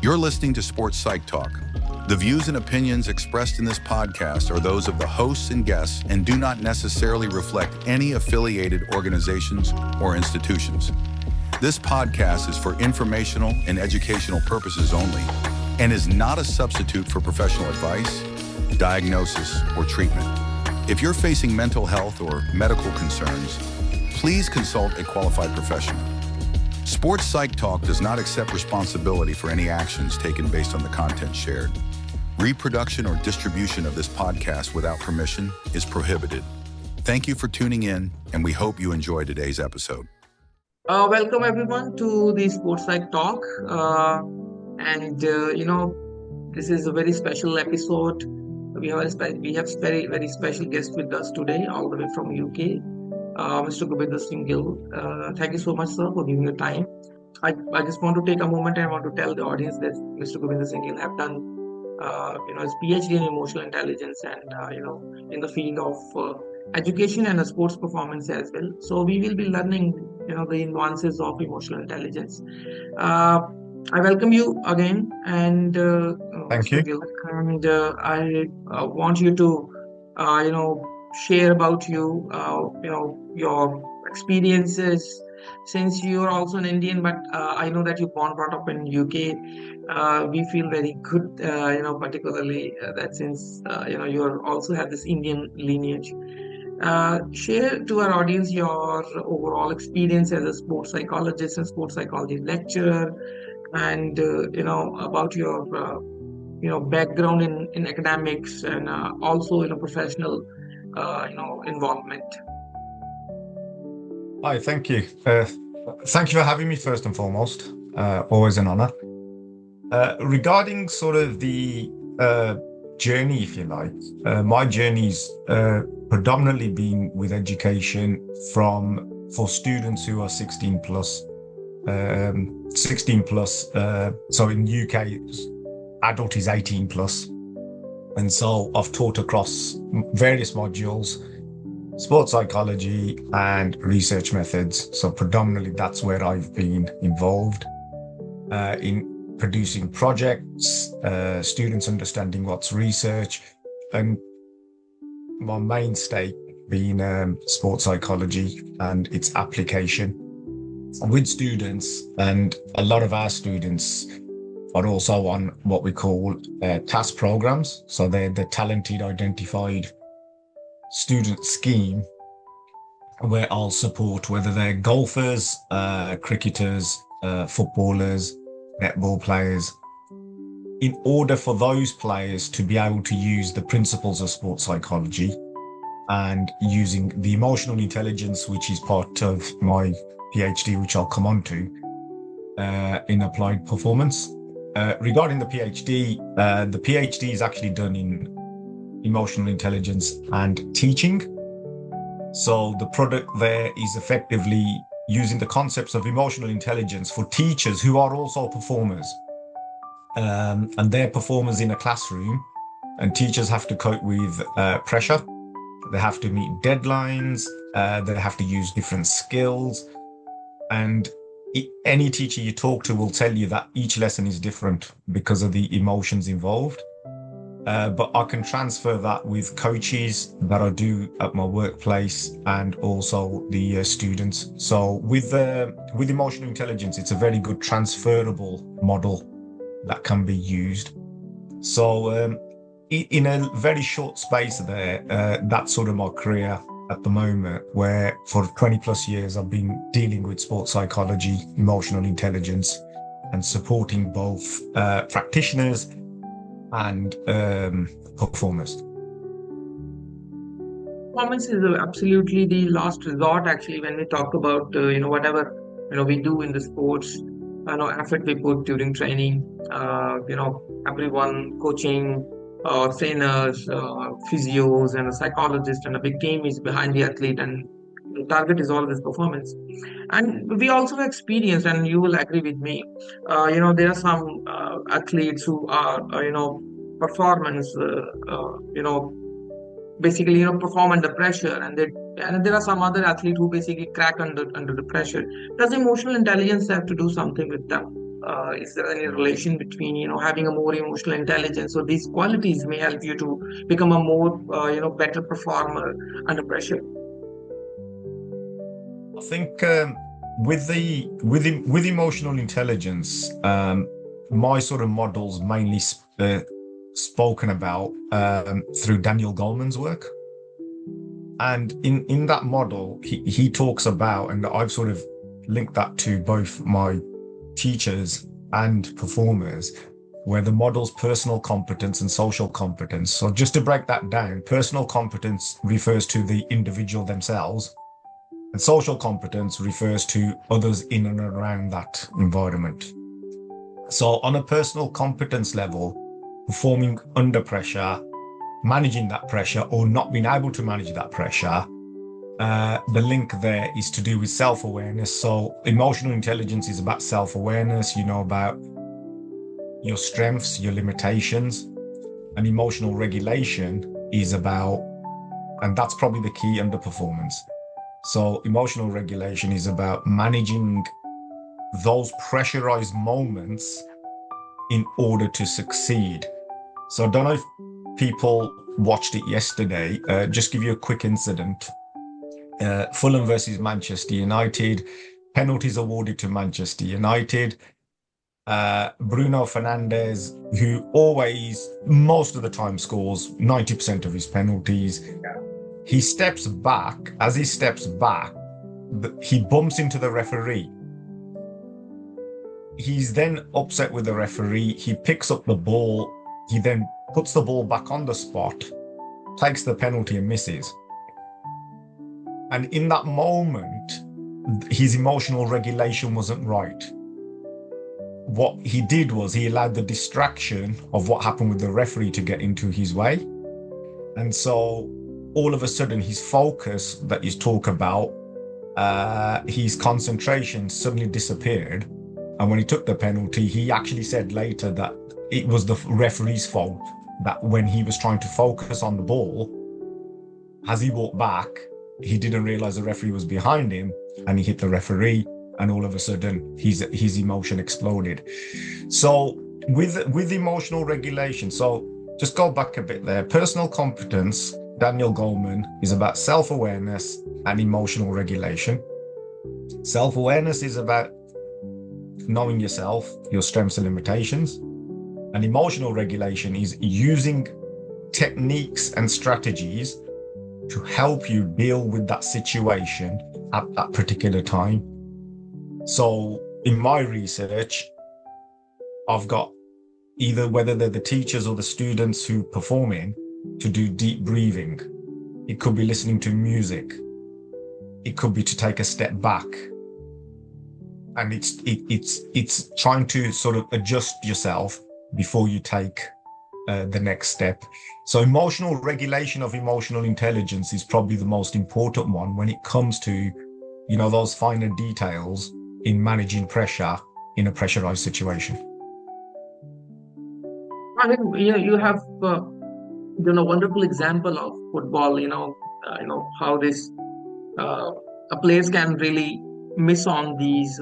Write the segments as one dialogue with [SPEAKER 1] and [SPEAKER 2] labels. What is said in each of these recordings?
[SPEAKER 1] You're listening to Sports Psych Talk. The views and opinions expressed in this podcast are those of the hosts and guests and do not necessarily reflect any affiliated organizations or institutions. This podcast is for informational and educational purposes only and is not a substitute for professional advice, diagnosis, or treatment. If you're facing mental health or medical concerns, please consult a qualified professional. Sports Psych Talk does not accept responsibility for any actions taken based on the content shared. Reproduction or distribution of this podcast without permission is prohibited. Thank you for tuning in, and we hope you enjoy today's episode.
[SPEAKER 2] Welcome everyone to the Sports Psych Talk. This is a very special episode. We have very special guest with us today, all the way from UK, Mr. Gobinder Singh Gill. Thank you so much, sir, for giving your time. I just want to take a moment and I want to tell the audience that Mr. Gobinder Singh Gill have done, his PhD in emotional intelligence and, in the field of education and sports performance as well. So we will be learning, the nuances of emotional intelligence. I welcome you again, and
[SPEAKER 3] Thank you.
[SPEAKER 2] Gill, and I want you to, share about your experiences. Since you are also an Indian, but I know that you're brought up in UK. We feel very good, particularly that since you also have this Indian lineage. Share to our audience your overall experience as a sports psychologist and sports psychology lecturer, and about your background in academics and also professional involvement.
[SPEAKER 3] Hi, thank you. Thank you for having me first and foremost. Always an honor. Regarding sort of the journey, if you like, my journey's predominantly been with education for students who are 16 plus. So in UK, adult is 18 plus. And so I've taught across various modules, sports psychology and research methods. So predominantly that's where I've been involved in producing projects, students understanding what's research, and my mainstay being sports psychology and its application with students. And a lot of our students are also on what we call task programs. So they're the talented identified student scheme, where I'll support whether they're golfers, cricketers, footballers, netball players, in order for those players to be able to use the principles of sports psychology and using the emotional intelligence, which is part of my PhD, which I'll come on to, in applied performance. Regarding the PhD is actually done in emotional intelligence and teaching. So the product there is effectively using the concepts of emotional intelligence for teachers who are also performers. And they're performers in a classroom, and teachers have to cope with pressure. They have to meet deadlines. They have to use different skills. And any teacher you talk to will tell you that each lesson is different because of the emotions involved. But I can transfer that with coaches that I do at my workplace and also the students. So with emotional intelligence, it's a very good transferable model that can be used. So in a very short space there, that's sort of my career at the moment, where for 20 plus years I've been dealing with sports psychology, emotional intelligence, and supporting both practitioners and performers.
[SPEAKER 2] Performance is absolutely the last resort, actually, when we talk about whatever we do in the sports, effort we put during training, everyone coaching, trainers, physios, and a psychologist, and a big team is behind the athlete, and the target is always performance. And we also experienced, and you will agree with me, there are some athletes who are, performance, basically, perform under pressure, and there are some other athletes who basically crack under the pressure. Does emotional intelligence have to do something with them? Is there any relation between, having a more emotional intelligence? So these qualities may help you to become a more, better performer under pressure.
[SPEAKER 3] I think with emotional intelligence, my sort of models mainly spoken about through Daniel Goleman's work. And in that model, he talks about, and I've sort of linked that to both my teachers and performers, where the model's personal competence and social competence. So just to break that down, personal competence refers to the individual themselves, and social competence refers to others in and around that environment. So on a personal competence level, performing under pressure, managing that pressure or not being able to manage that pressure, the link there is to do with self-awareness. So emotional intelligence is about self-awareness, about your strengths, your limitations, and emotional regulation is about, and that's probably the key underperformance. So emotional regulation is about managing those pressurized moments in order to succeed. So I don't know if people watched it yesterday. Just give you a quick incident. Fulham versus Manchester United, penalties awarded to Manchester United. Bruno Fernandes, who always, most of the time, scores 90% of his penalties. He steps back. As he steps back, he bumps into the referee. He's then upset with the referee. He picks up the ball. He then puts the ball back on the spot, takes the penalty and misses. And in that moment, his emotional regulation wasn't right. What he did was he allowed the distraction of what happened with the referee to get into his way. And so all of a sudden, his focus that you talk about, his concentration suddenly disappeared. And when he took the penalty, he actually said later that it was the referee's fault, that when he was trying to focus on the ball, as he walked back, he didn't realize the referee was behind him and he hit the referee, and all of a sudden his emotion exploded. So with emotional regulation, so just go back a bit there. Personal competence, Daniel Goleman, is about self-awareness and emotional regulation. Self-awareness is about knowing yourself, your strengths and limitations. And emotional regulation is using techniques and strategies to help you deal with that situation at that particular time. So in my research, I've got either whether they're the teachers or the students who perform in to do deep breathing. It could be listening to music. It could be to take a step back. And it's trying to sort of adjust yourself before you take the next step. So emotional regulation of emotional intelligence is probably the most important one when it comes to, those finer details in managing pressure in a pressurized situation.
[SPEAKER 2] I think you have a wonderful example of football. How this players can really miss on these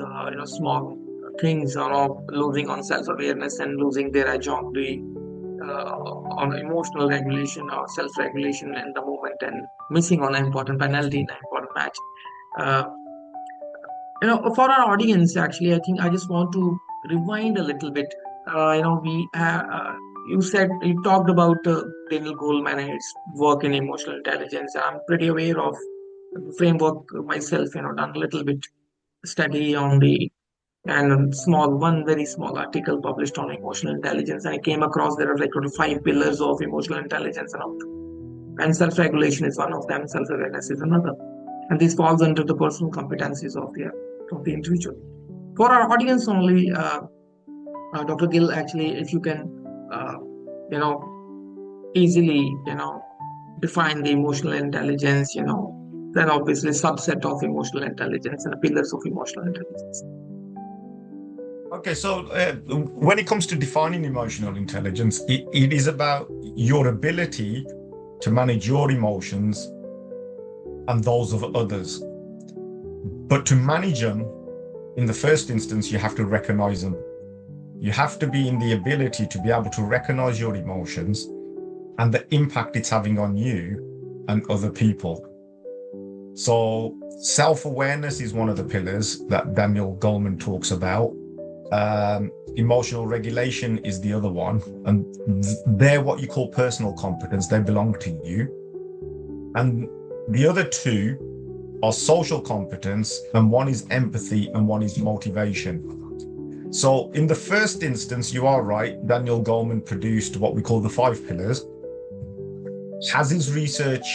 [SPEAKER 2] small things, losing on self-awareness and losing their edge on the on emotional regulation or self-regulation in the moment, and missing on an important penalty in an important match. For our audience, actually, I think I just want to rewind a little bit. You talked about Daniel Goleman and his work in emotional intelligence. I'm pretty aware of the framework myself. Done a little bit study on the and one very small article published on emotional intelligence, and I came across there are like 5 pillars of emotional intelligence, and self-regulation is one of them, self-awareness is another, and this falls under the personal competencies of the individual. For our audience only, Dr. Gill, actually, if you can, easily, define the emotional intelligence, then obviously subset of emotional intelligence and the pillars of emotional intelligence.
[SPEAKER 3] Okay, so when it comes to defining emotional intelligence, it is about your ability to manage your emotions and those of others. But to manage them, in the first instance, you have to recognize them. You have to be in the ability to be able to recognize your emotions and the impact it's having on you and other people. So self-awareness is one of the pillars that Daniel Goleman talks about. Emotional regulation is the other one. And they're what you call personal competence. They belong to you. And the other two are social competence, and one is empathy and one is motivation. So in the first instance, you are right, Daniel Goleman produced what we call the 5 pillars. As his research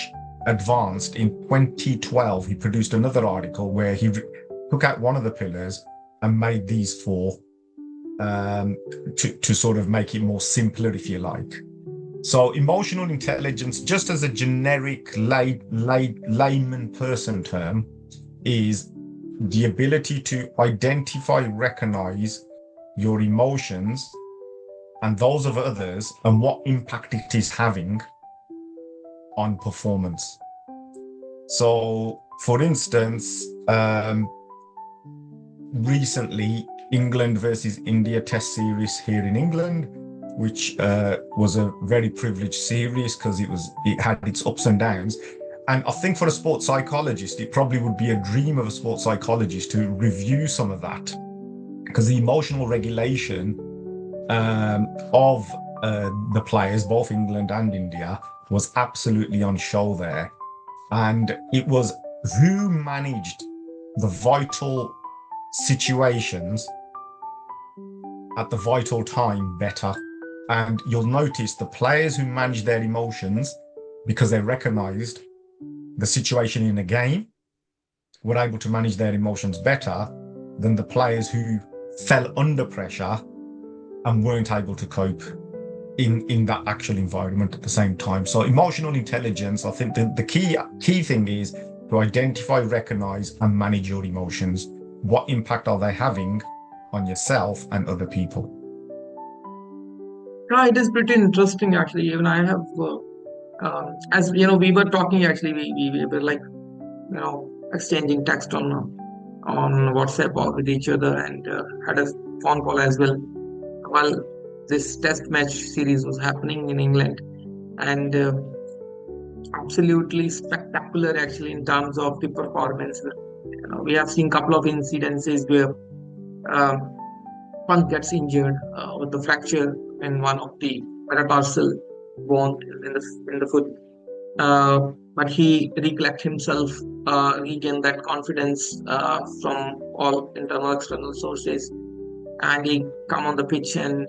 [SPEAKER 3] advanced in 2012, he produced another article where he took out one of the pillars and made these 4 to sort of make it more simpler, if you like. So emotional intelligence, just as a generic layman person term, is the ability to identify, recognize your emotions and those of others and what impact it is having on performance. So, for instance, recently, England versus India Test series here in England, which was a very privileged series because it had its ups and downs. And I think for a sports psychologist, it probably would be a dream of a sports psychologist to review some of that, because the emotional regulation of the players, both England and India, was absolutely on show there. And it was who managed the vital situations at the vital time better. And you'll notice the players who managed their emotions because they recognized the situation in a game were able to manage their emotions better than the players who fell under pressure and weren't able to cope in that actual environment at the same time. So emotional intelligence, I think the key thing is to identify, recognize, and manage your emotions. What impact are they having on yourself and other people?
[SPEAKER 2] Yeah, it is pretty interesting actually. Even I have, as you know, we were talking actually. We were like, exchanging text on WhatsApp or with each other, and had a phone call as well while this test match series was happening in England, and absolutely spectacular actually in terms of the performance. We have seen a couple of incidences where Pant gets injured with the fracture in one of the metatarsal bone in the foot, but he recollect himself, regain that confidence from all internal external sources, and he come on the pitch and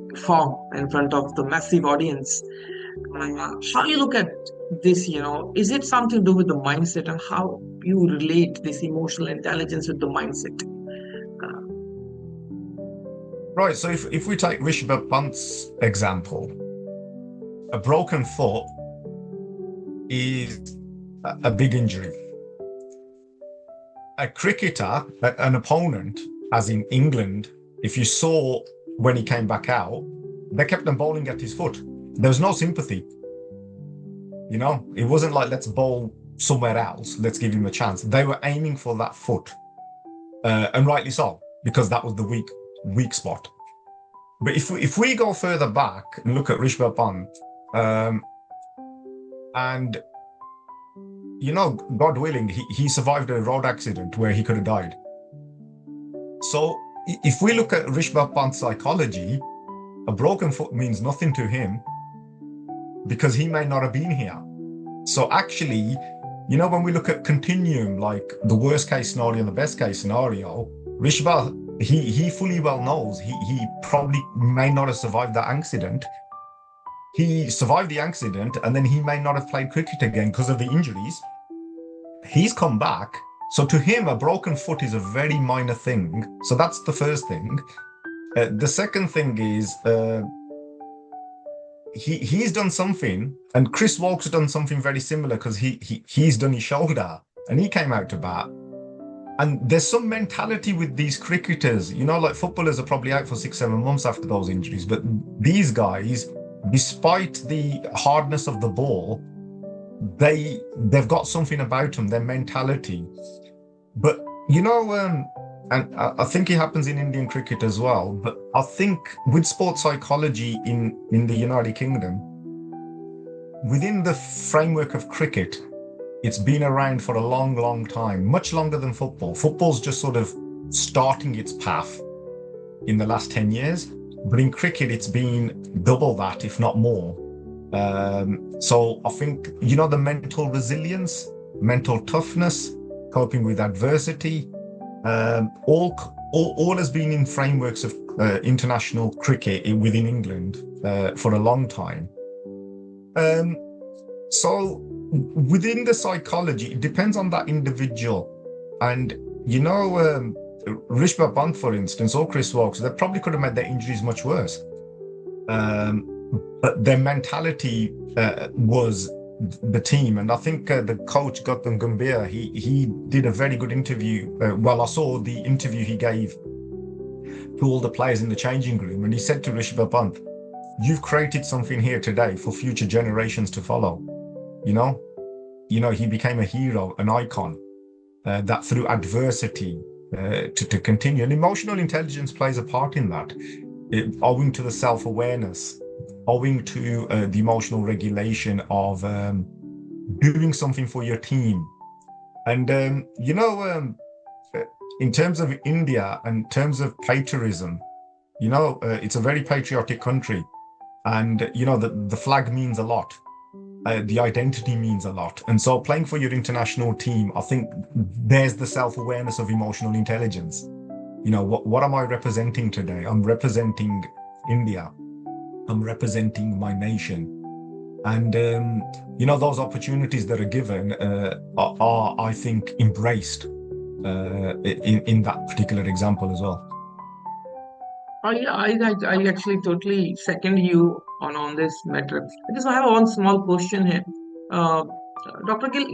[SPEAKER 2] perform in front of the massive audience. How you look at this? Is it something to do with the mindset, and how you relate this emotional intelligence with the mindset?
[SPEAKER 3] Right, so if we take Rishabh Pant's example, a broken foot is a big injury. A cricketer, an opponent, as in England, if you saw when he came back out, they kept on bowling at his foot. There was no sympathy. It wasn't like, let's bowl somewhere else, let's give him a chance. They were aiming for that foot, and rightly so, because that was the weak spot. But if we go further back and look at Rishabh Pant, and God willing, he survived a road accident where he could have died. So if we look at Rishabh Pant's psychology, a broken foot means nothing to him because he may not have been here. So actually, when we look at continuum, like the worst case scenario and the best case scenario, Rishabh, he fully well knows he probably may not have survived that accident. He survived the accident and then he may not have played cricket again because of the injuries. He's come back. So to him, a broken foot is a very minor thing. So that's the first thing. The second thing is he's done something, and Chris Walk's done something very similar because he's done his shoulder and he came out to bat. And there's some mentality with these cricketers, like footballers are probably out for 6-7 months after those injuries. But these guys, despite the hardness of the ball, they've got something about them, their mentality. But and I think it happens in Indian cricket as well. But I think with sports psychology in the United Kingdom, within the framework of cricket, it's been around for a long, long time, much longer than football. Football's just sort of starting its path in the last 10 years. But in cricket, it's been double that, if not more. So I think, the mental resilience, mental toughness, coping with adversity, all has been in frameworks of international cricket within England for a long time. So within the psychology, it depends on that individual. And, Rishabh, Pant, for instance, or Chris Wokes, they probably could have made their injuries much worse. But their mentality was the team. And I think the coach, Dr.Gobinder, he did a very good interview. I saw the interview he gave to all the players in the changing room. And he said to Rishabh Pant, "You've created something here today for future generations to follow." He became a hero, an icon, that through adversity to continue. And emotional intelligence plays a part in that, owing to the self-awareness, owing to the emotional regulation of doing something for your team. And, in terms of India, in terms of patriotism, it's a very patriotic country. And, the flag means a lot. The identity means a lot. And so playing for your international team, I think there's the self-awareness of emotional intelligence. What am I representing today? I'm representing India. I'm representing my nation. And, those opportunities that are given are, I think, embraced in that particular example as well.
[SPEAKER 2] I actually totally second you on this matter. I have one small question here. Uh, Dr. Gill,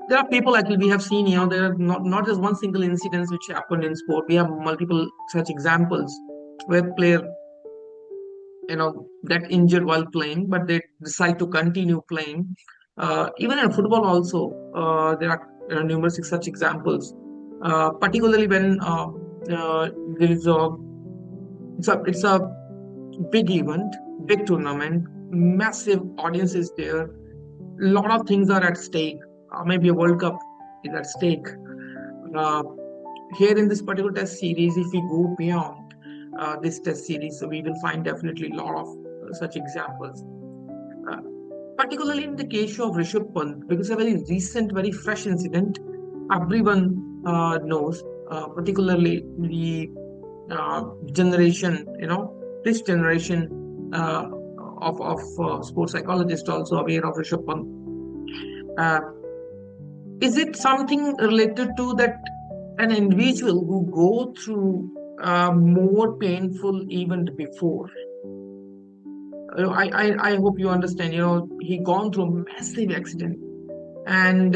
[SPEAKER 2] there are people actually we have seen, there are not just one single incident which happened in sport. We have multiple such examples where player, get injured while playing, but they decide to continue playing. Even in football also, there are numerous such examples. Particularly when there is it's a big event, big tournament, massive audience is there, a lot of things are at stake. Maybe a World Cup is at stake. Here in this particular test series, if we go beyond this test series, so we will find definitely a lot of such examples. Particularly in the case of Rishabh Pant, because it's a very recent, very fresh incident, everyone knows, particularly the generation, this generation of sports psychologists also aware of Rishabh Pant. Is it something related to that an individual who go through a more painful event before? I hope you understand. He gone through a massive accident, and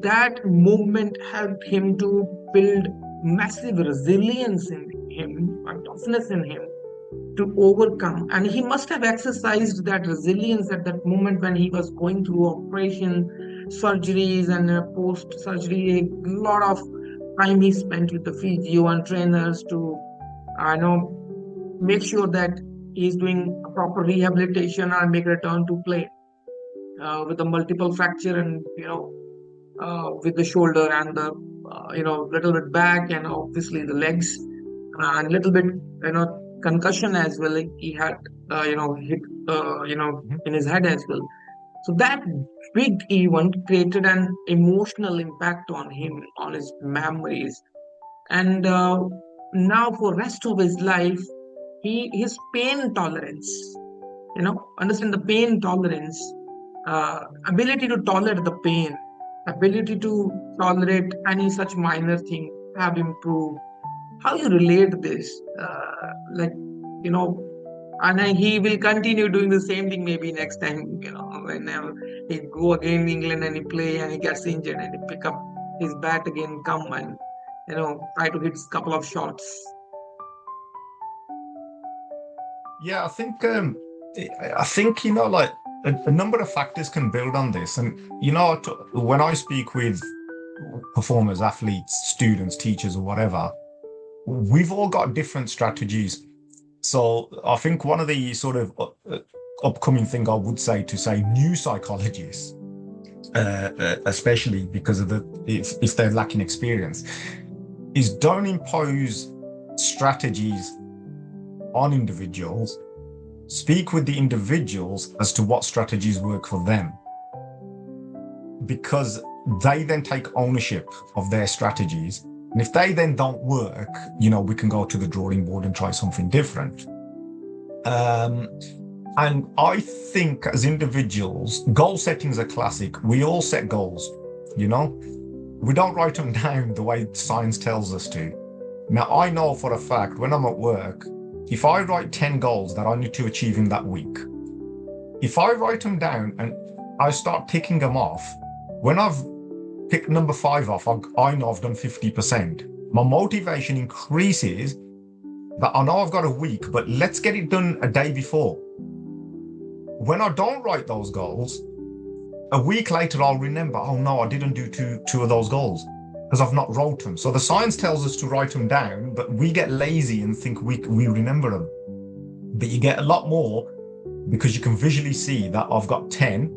[SPEAKER 2] that movement helped him to build massive resilience in him, a toughness in him to overcome. And he must have exercised that resilience at that moment when he was going through operation, surgeries, and post-surgery. A lot of time he spent with the physio and trainers to, make sure that he's doing a proper rehabilitation and make a return to play with a multiple fracture and, with the shoulder and the, little bit back and obviously the legs and little bit, concussion as well. He had, hit, in his head as well. So that big event created an emotional impact on him, on his memories. And now for rest of his life, his pain tolerance, understand the pain tolerance, ability to tolerate the pain, ability to tolerate any such minor thing have improved. How you relate this? And he will continue doing the same thing maybe next time, whenever he go again in England and he play and he gets injured and he pick up his bat again, come and, try to hit a couple of shots.
[SPEAKER 3] Yeah, I think a number of factors can build on this, and when I speak with performers, athletes, students, teachers, or whatever, we've all got different strategies. So I think one of the sort of upcoming thing I would say to say new psychologists, especially because of if they're lacking experience, is don't impose strategies on individuals. Speak with the individuals as to what strategies work for them, because they then take ownership of their strategies. And if they then don't work, we can go to the drawing board and try something different. And I think as individuals, goal setting is a classic. We all set goals, we don't write them down the way science tells us to. Now, I know for a fact when I'm at work, if I write 10 goals that I need to achieve in that week, if I write them down and I start ticking them off, when I've picked number 5 off, I know I've done 50%. My motivation increases that I know I've got a week, but let's get it done a day before. When I don't write those goals, a week later, I'll remember, oh no, I didn't do two of those goals because I've not wrote them. So the science tells us to write them down, but we get lazy and think we remember them. But you get a lot more because you can visually see that I've got 10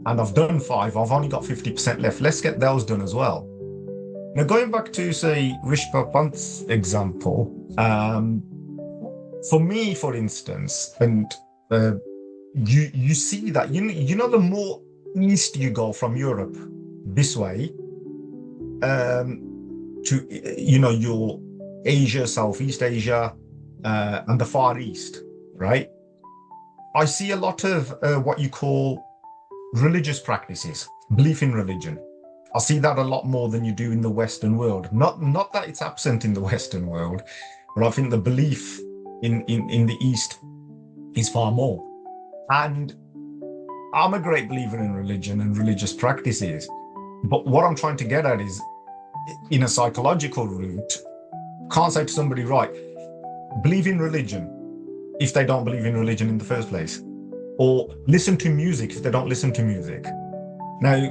[SPEAKER 3] and I've done 5, I've only got 50% left. Let's get those done as well. Now, going back to, say, Rishabh Pant's example, for me, for instance, and you see that, the more east you go from Europe this way, to, your Asia, Southeast Asia, and the Far East, right? I see a lot of what you call religious practices, belief in religion. I see that a lot more than you do in the Western world. Not that it's absent in the Western world, but I think the belief in the East is far more. And I'm a great believer in religion and religious practices. But what I'm trying to get at is, in a psychological route, can't say to somebody, right, believe in religion if they don't believe in religion in the first place, or listen to music if they don't listen to music. Now,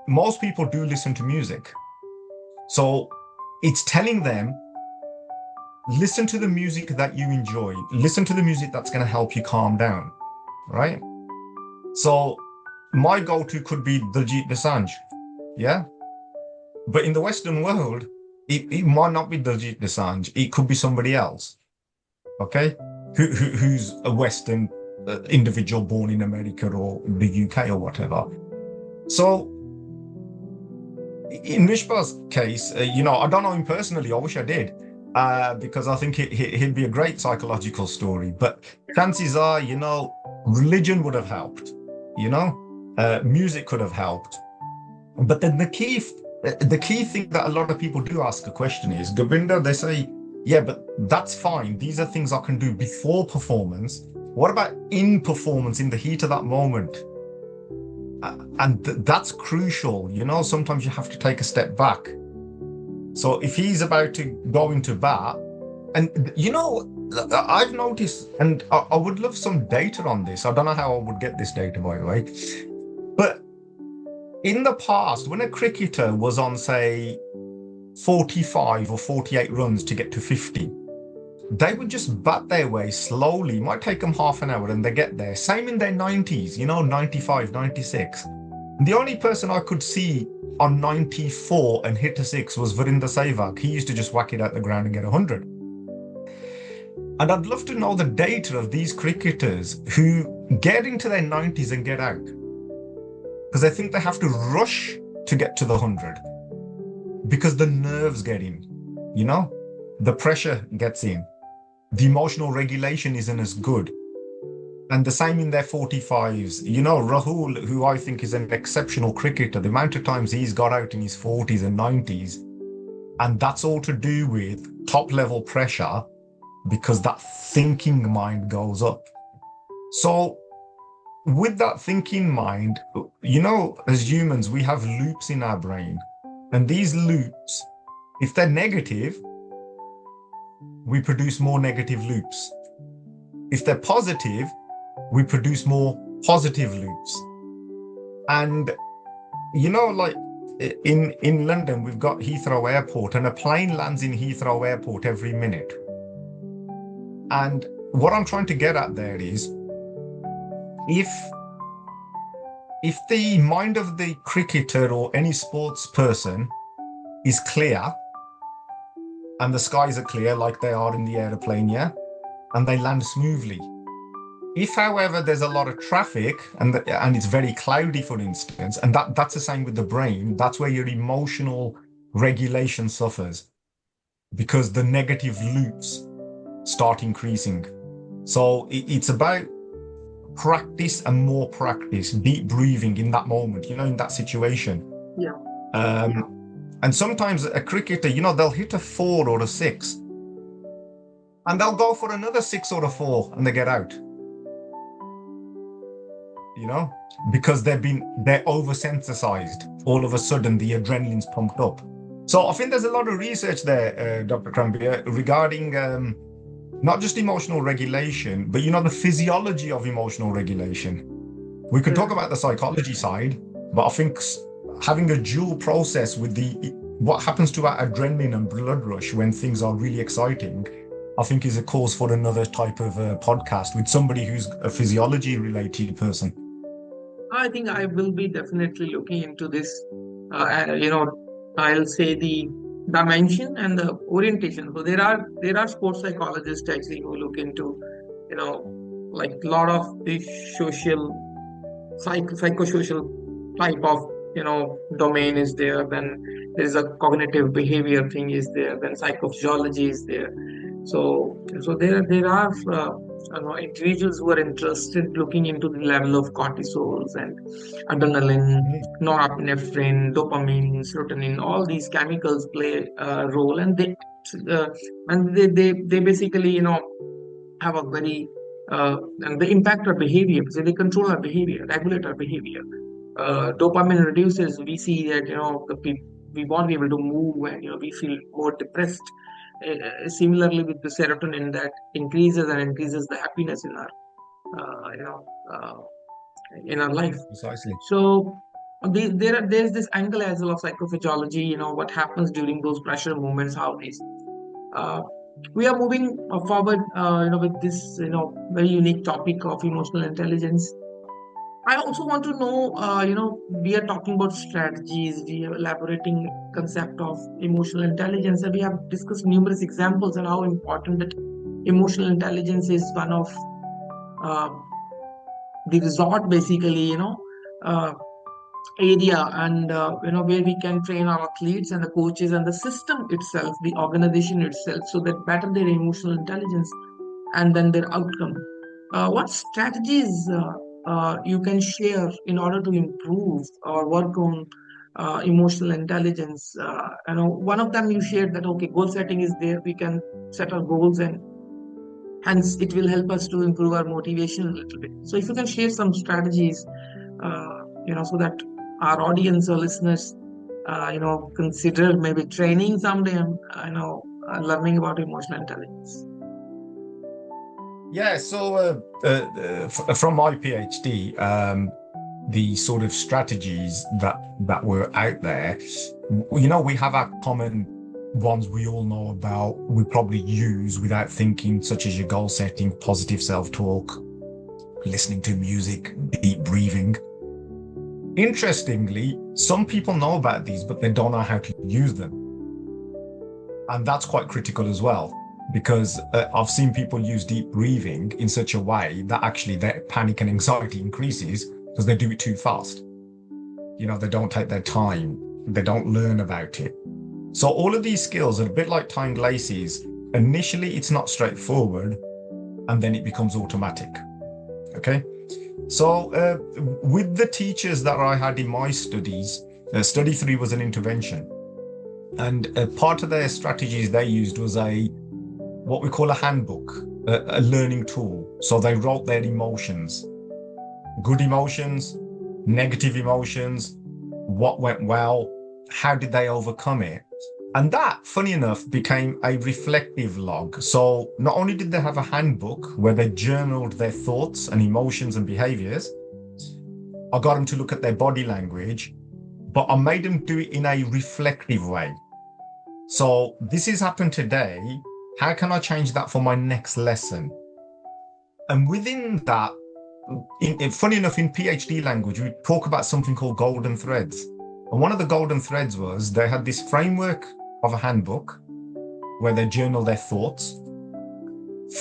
[SPEAKER 3] most people do listen to music. So it's telling them, listen to the music that you enjoy, listen to the music that's going to help you calm down, right? So my go-to could be Diljit Dosanjh, yeah? But in the Western world, it might not be Diljit Dosanjh, it could be somebody else, okay? Who's a Western individual born in America or the UK or whatever. So in Rishabh's case, I don't know him personally, I wish I did, because I think he'd be a great psychological story. But chances are, religion would have helped, music could have helped. But then the key thing that a lot of people do ask a question is, Gobinder, they say, yeah, but that's fine. These are things I can do before performance. What about in performance, in the heat of that moment? And that's crucial. Sometimes you have to take a step back. So if he's about to go into bat, and I've noticed, and I would love some data on this. I don't know how I would get this data, by the way. But in the past, when a cricketer was on, say, 45 or 48 runs to get to 50, they would just bat their way slowly. It might take them half an hour and they get there. Same in their 90s, 95, 96. The only person I could see on 94 and hit a 6 was Virender Sehwag. He used to just whack it out the ground and get 100. And I'd love to know the data of these cricketers who get into their 90s and get out, because I think they have to rush to get to the 100 because the nerves get in, the pressure gets in, the emotional regulation isn't as good. And the same in their 45s. Rahul, who I think is an exceptional cricketer, the amount of times he's got out in his 40s and 90s, and that's all to do with top level pressure, because that thinking mind goes up. So with that thinking mind, as humans, we have loops in our brain. And these loops, if they're negative, we produce more negative loops. If they're positive, we produce more positive loops. And, in London, we've got Heathrow Airport, and a plane lands in Heathrow Airport every minute. And what I'm trying to get at there is, if the mind of the cricketer or any sports person is clear, and the skies are clear like they are in the aeroplane, yeah, and they land smoothly. If, however, there's a lot of traffic and it's very cloudy, for instance, and that's the same with the brain, that's where your emotional regulation suffers, because the negative loops start increasing. So it's about practice and more practice, deep breathing in that moment, in that situation.
[SPEAKER 2] Yeah.
[SPEAKER 3] And sometimes a cricketer, they'll hit a 4 or a 6, and they'll go for another 6 or a 4, and they get out. Because they're oversensitized. All of a sudden, the adrenaline's pumped up. So I think there's a lot of research there, Dr. Karanbir, regarding not just emotional regulation, but the physiology of emotional regulation. We could talk about the psychology side, but I think having a dual process with what happens to our adrenaline and blood rush when things are really exciting, I think is a cause for another type of podcast with somebody who's a physiology related person.
[SPEAKER 2] I think I will be definitely looking into this. I'll say the dimension and the orientation. So there are sports psychologists actually who look into, like a lot of the psychosocial type of domain is there. Then there is a cognitive behavior thing is there. Then psychophysiology is there. So there are individuals who are interested looking into the level of cortisols and adrenaline, norepinephrine, dopamine, serotonin. All these chemicals play a role, and they basically have a very and they impact our behavior. So they control our behavior, regulate our behavior. Dopamine reduces. We see that we won't be able to move, and we feel more depressed. Similarly with the serotonin, that increases the happiness in our life.
[SPEAKER 3] Precisely.
[SPEAKER 2] So there's this angle as well of psychophysiology, what happens during those pressure moments, how these we are moving forward with this very unique topic of emotional intelligence. I also want to know, we are talking about strategies, we are elaborating concept of emotional intelligence, and we have discussed numerous examples on how important that emotional intelligence is one of the resort, basically, area, and where we can train our athletes and the coaches and the system itself, the organization itself, so that better their emotional intelligence and then their outcome. What strategies you can share in order to improve or work on emotional intelligence? One of them you shared that, okay, goal setting is there. We can set our goals, and hence it will help us to improve our motivation a little bit. So if you can share some strategies, so that our audience or listeners, consider maybe training someday, learning about emotional intelligence.
[SPEAKER 3] Yeah, so from my PhD, the sort of strategies that were out there, we have our common ones we all know about, we probably use without thinking, such as your goal setting, positive self-talk, listening to music, deep breathing. Interestingly, some people know about these, but they don't know how to use them. And that's quite critical as well, because I've seen people use deep breathing in such a way that actually their panic and anxiety increases because they do it too fast. They don't take their time, they don't learn about it. So all of these skills are a bit like tying laces. Initially, it's not straightforward, and then it becomes automatic. Okay? So with the teachers that I had in my studies, study 3 was an intervention. And part of their strategies they used was what we call a handbook, a learning tool. So they wrote their emotions, good emotions, negative emotions, what went well, how did they overcome it? And that, funny enough, became a reflective log. So not only did they have a handbook where they journaled their thoughts and emotions and behaviors, I got them to look at their body language, but I made them do it in a reflective way. So this has happened today. How can I change that for my next lesson? And within that, funny enough, in PhD language, we talk about something called golden threads. And one of the golden threads was they had this framework of a handbook where they journal their thoughts.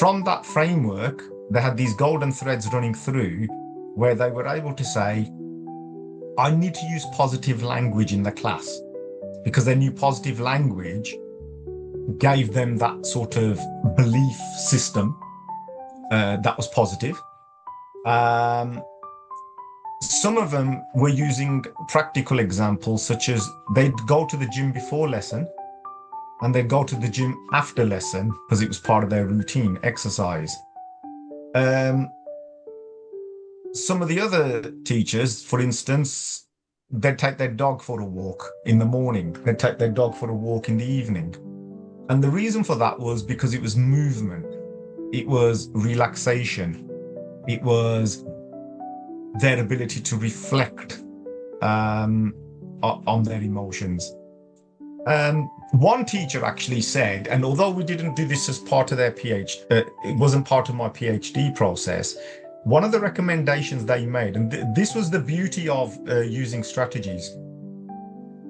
[SPEAKER 3] From that framework, they had these golden threads running through where they were able to say, I need to use positive language in the class, because they knew positive language gave them that sort of belief system that was positive. Some of them were using practical examples, such as they'd go to the gym before lesson and they'd go to the gym after lesson because it was part of their routine exercise. Some of the other teachers, for instance, they'd take their dog for a walk in the morning. They'd take their dog for a walk in the evening. And the reason for that was because it was movement. It was relaxation. It was their ability to reflect on their emotions. One teacher actually said, and although we didn't do this as part of their PhD, it wasn't part of my PhD process, one of the recommendations they made, and this was the beauty of using strategies,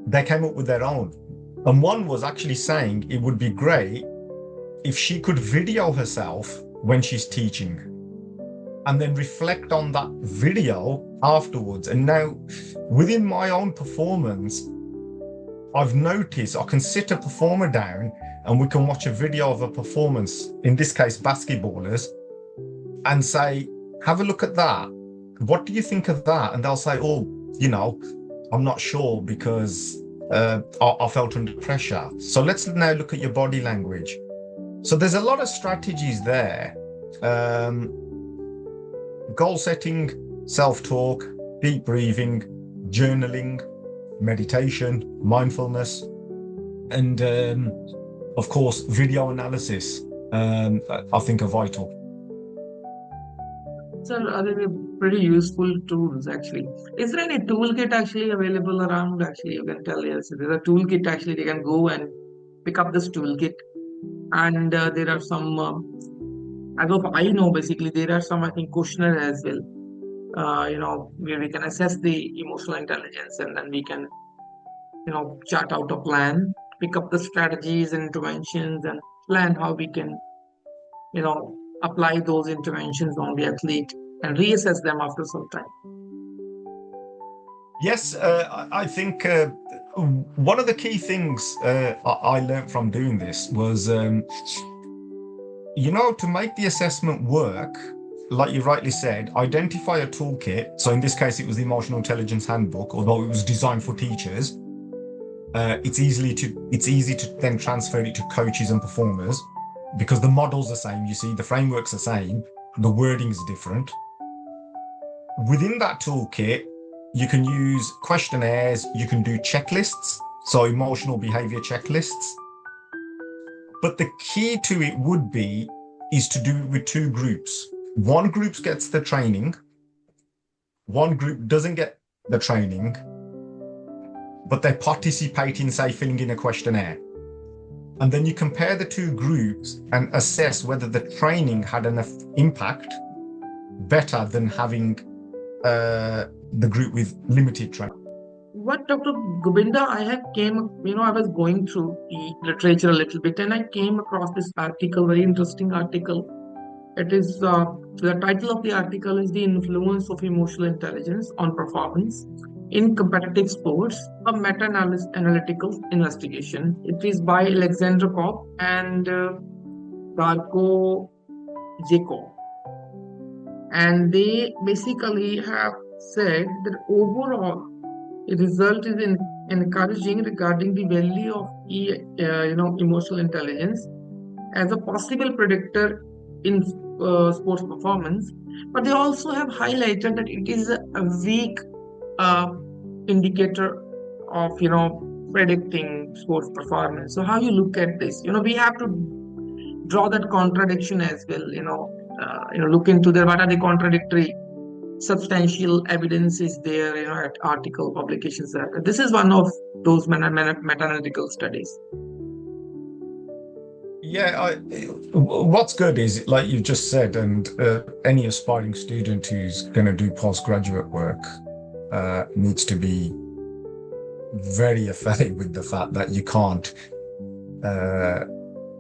[SPEAKER 3] they came up with their own. And one was actually saying it would be great if she could video herself when she's teaching and then reflect on that video afterwards. And now within my own performance, I've noticed I can sit a performer down and we can watch a video of a performance, in this case, basketballers, and say, have a look at that. What do you think of that? And they'll say, oh, I'm not sure because I felt under pressure. So let's now look at your body language. So there's a lot of strategies there. Goal setting, self-talk, deep breathing, journaling, meditation, mindfulness, and of course, video analysis, I think are vital.
[SPEAKER 2] Sir, they're pretty useful tools actually. Is there any toolkit actually available around? Actually, you can tell us. There's a toolkit actually. They can go and pick up this toolkit, and there are some. As of I know, basically there are some I think questionnaire as well. Where we can assess the emotional intelligence, and then we can, chart out a plan, pick up the strategies and interventions, and plan how we can, apply those interventions on the athlete and reassess them after some time.
[SPEAKER 3] Yes, I think one of the key things I learned from doing this was, to make the assessment work, like you rightly said, identify a toolkit. So in this case, it was the Emotional Intelligence Handbook, although it was designed for teachers. It's easy to then transfer it to coaches and performers because the model's the same. You see, the framework's the same, the wording's different. Within that toolkit, you can use questionnaires, you can do checklists, so emotional behavior checklists. But the key to it is to do it with two groups. One group gets the training, one group doesn't get the training, but they participate in, say, filling in a questionnaire. And then you compare the two groups and assess whether the training had enough impact better than having the group with limited training.
[SPEAKER 2] What Dr. Gobinder, I was going through the literature a little bit and I came across this article, very interesting article. It is, the title of the article is The Influence of Emotional Intelligence on Performance in Competitive Sports, a meta-analytical investigation. It is by Alexander Kopp and Darko Jacob. And they basically have said that overall, the result is encouraging regarding the value of emotional intelligence as a possible predictor in sports performance. But they also have highlighted that it is a weak indicator of predicting sports performance. So how you look at this? We have to draw that contradiction as well. Look into what are the contradictory substantial evidence is there, at article publications. That this is one of those meta-analytical studies.
[SPEAKER 3] Yeah, what's good is, like you've just said, and any aspiring student who's going to do postgraduate work needs to be very afraid with the fact that you can't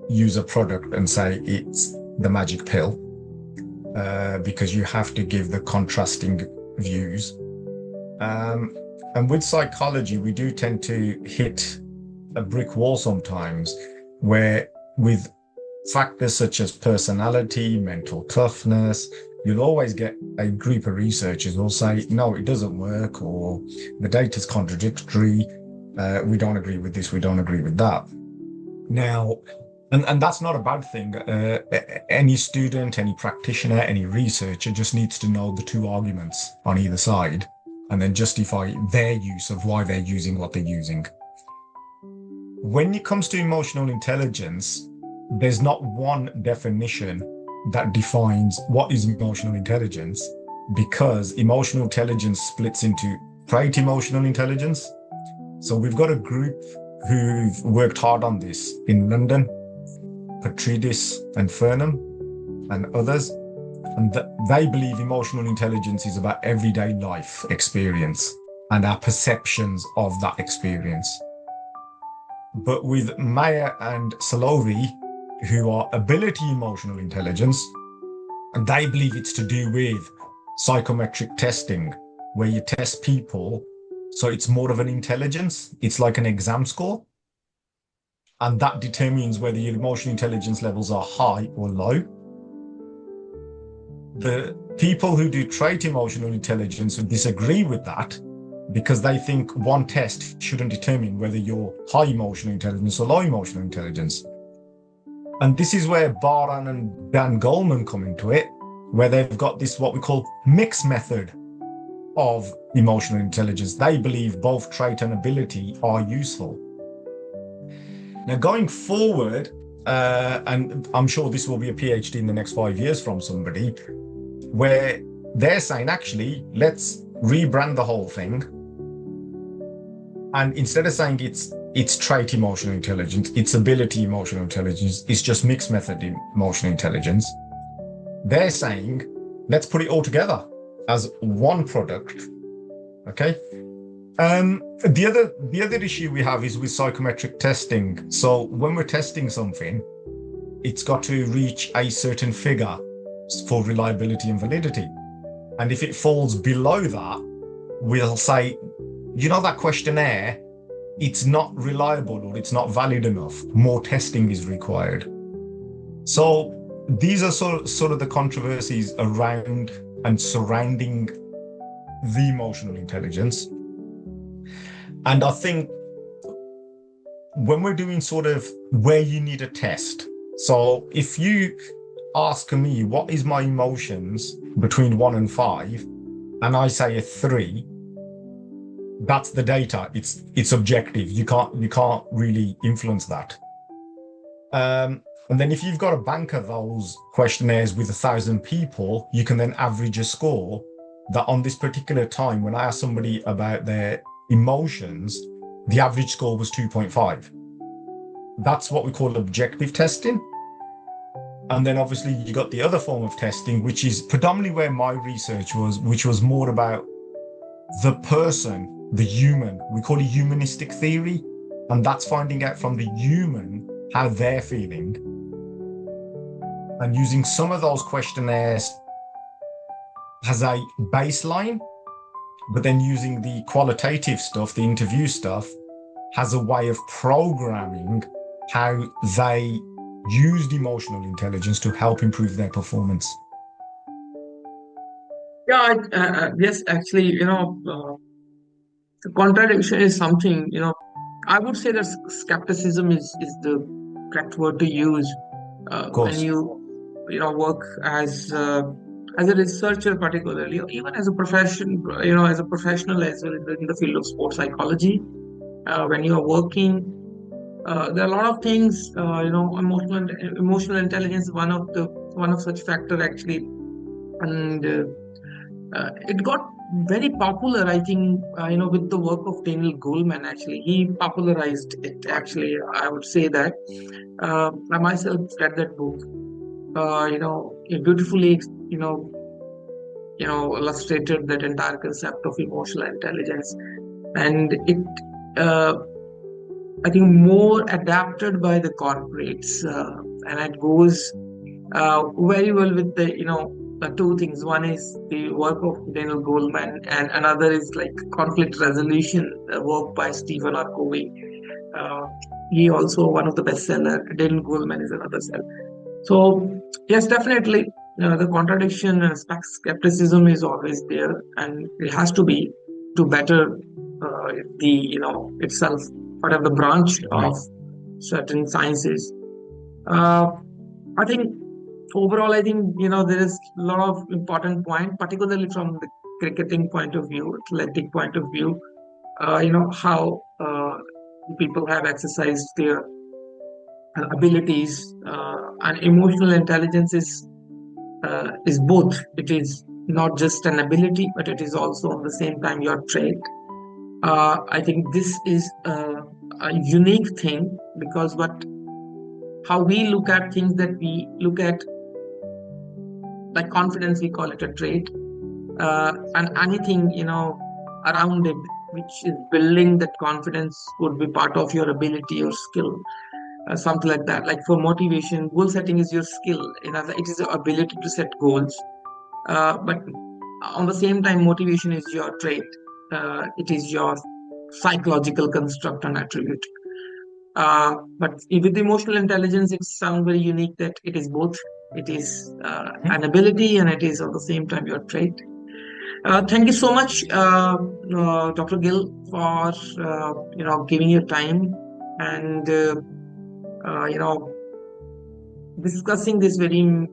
[SPEAKER 3] use a product and say it's the magic pill, because you have to give the contrasting views. And with psychology, we do tend to hit a brick wall sometimes, where with factors such as personality, mental toughness, you'll always get a group of researchers who'll say, no, it doesn't work, or the data's contradictory, we don't agree with this, we don't agree with that. Now, and that's not a bad thing. Any student, any practitioner, any researcher just needs to know the two arguments on either side and then justify their use of why they're using what they're using. When it comes to emotional intelligence, there's not one definition that defines what is emotional intelligence, because emotional intelligence splits into trait emotional intelligence. So we've got a group who've worked hard on this in London, Petridis and Furnham and others, and they believe emotional intelligence is about everyday life experience and our perceptions of that experience. But with Mayer and Salovey, who are ability emotional intelligence, and they believe it's to do with psychometric testing, where you test people, so it's more of an intelligence. It's like an exam score. And that determines whether your emotional intelligence levels are high or low. The people who do trait emotional intelligence would disagree with that, because they think one test shouldn't determine whether you're high emotional intelligence or low emotional intelligence. And this is where Baran and Dan Goleman come into it, where they've got this what we call mixed method of emotional intelligence. They believe both trait and ability are useful. Now, going forward, and I'm sure this will be a PhD in the next 5 years from somebody, where they're saying, actually, let's rebrand the whole thing. And instead of saying it's trait emotional intelligence, it's ability emotional intelligence, it's just mixed method emotional intelligence, they're saying, let's put it all together as one product. Okay. The other issue we have is with psychometric testing. So when we're testing something, it's got to reach a certain figure for reliability and validity. And if it falls below that, we'll say, you know, that questionnaire, it's not reliable or it's not valid enough. More testing is required. So these are sort of the controversies around and surrounding the emotional intelligence. And I think when we're doing sort of where you need a test, so if you ask me, what is my emotions between 1 and 5, and I say a 3, that's the data. It's objective. You can't really influence that. And then if you've got a bank of those questionnaires with 1,000 people, you can then average a score that on this particular time, when I asked somebody about their emotions, the average score was 2.5. That's what we call objective testing. And then obviously you got the other form of testing, which is predominantly where my research was, which was more about the person, the human. We call it humanistic theory. And that's finding out from the human how they're feeling. And using some of those questionnaires as a baseline, but then using the qualitative stuff, the interview stuff, has a way of programming how they used emotional intelligence to help improve their performance.
[SPEAKER 2] Yeah, yes, actually, the contradiction is something, I would say that skepticism is the correct word to use
[SPEAKER 3] Of
[SPEAKER 2] when
[SPEAKER 3] course.
[SPEAKER 2] you work as a researcher, particularly, or even as a profession, as a professional as well in the field of sports psychology. When you are working, there are a lot of things, emotional intelligence is one of such factor actually, and it got very popular, I think, with the work of Daniel Goleman. Actually, he popularized it. Actually, I would say that I myself read that book. It beautifully, illustrated that entire concept of emotional intelligence, and it, uh, I think, more adapted by the corporates, and it goes very well with the two things. One is the work of Daniel Goleman, and another is like conflict resolution work by Stephen R. Covey. Uh, he also one of the bestseller. Daniel Goleman is another seller. So yes, definitely, the contradiction and skepticism is always there, and it has to be to better the itself, whatever the branch
[SPEAKER 3] Right.
[SPEAKER 2] of certain sciences. Uh, I think overall, I think there is a lot of important point, particularly from the cricketing point of view, athletic point of view. How people have exercised their abilities, and emotional intelligence is both. It is not just an ability, but it is also at the same time your trait. I think this is a unique thing, because how we look at things, that we look at like confidence, we call it a trait, and anything around it which is building that confidence would be part of your ability or skill, something like that. Like for motivation, goal setting is your skill. It is the ability to set goals. But on the same time, motivation is your trait. It is your psychological construct and attribute. But with emotional intelligence, it sounds very unique that it is both. It is an ability, and it is at the same time your trait. Thank you so much, Dr. Gill, for giving your time and discussing this very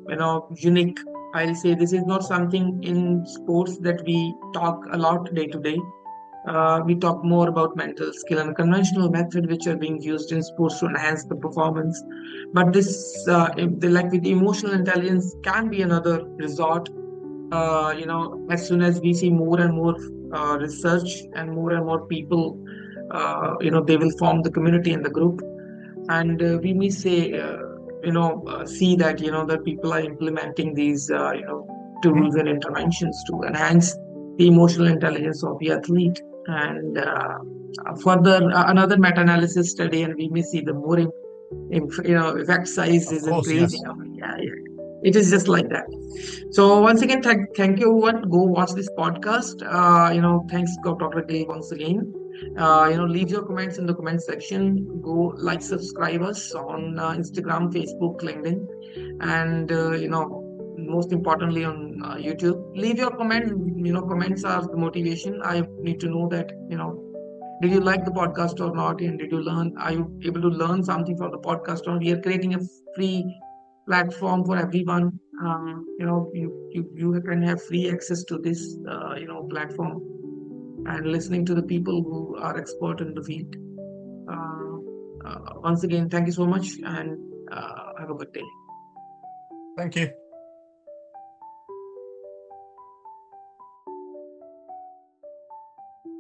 [SPEAKER 2] unique. I'll say this is not something in sports that we talk a lot day to day. We talk more about mental skill and conventional method which are being used in sports to enhance the performance. But this, like with emotional intelligence, can be another resort. As soon as we see more and more research and more people, they will form the community and the group, and we may say, see that that people are implementing these tools and interventions to enhance the emotional intelligence of the athlete. And further, another meta-analysis study, and we may see the more effect size
[SPEAKER 3] Of
[SPEAKER 2] is
[SPEAKER 3] course,
[SPEAKER 2] increasing.
[SPEAKER 3] yes.
[SPEAKER 2] Yeah, yeah. It is just like that. So once again, thank you everyone. Go watch this podcast. Thanks, Dr. Gill, once again. Leave your comments in the comment section. Go like, subscribe us on Instagram, Facebook, LinkedIn, and most importantly on YouTube. Leave your comment. Comments are the motivation. I need to know that did you like the podcast or not, and did you learn? Are you able to learn something from the podcast? Or we are creating a free platform for everyone. You can have free access to this platform, and listening to the people who are expert in the field. Once again, thank you so much, and have a good day.
[SPEAKER 3] Thank you.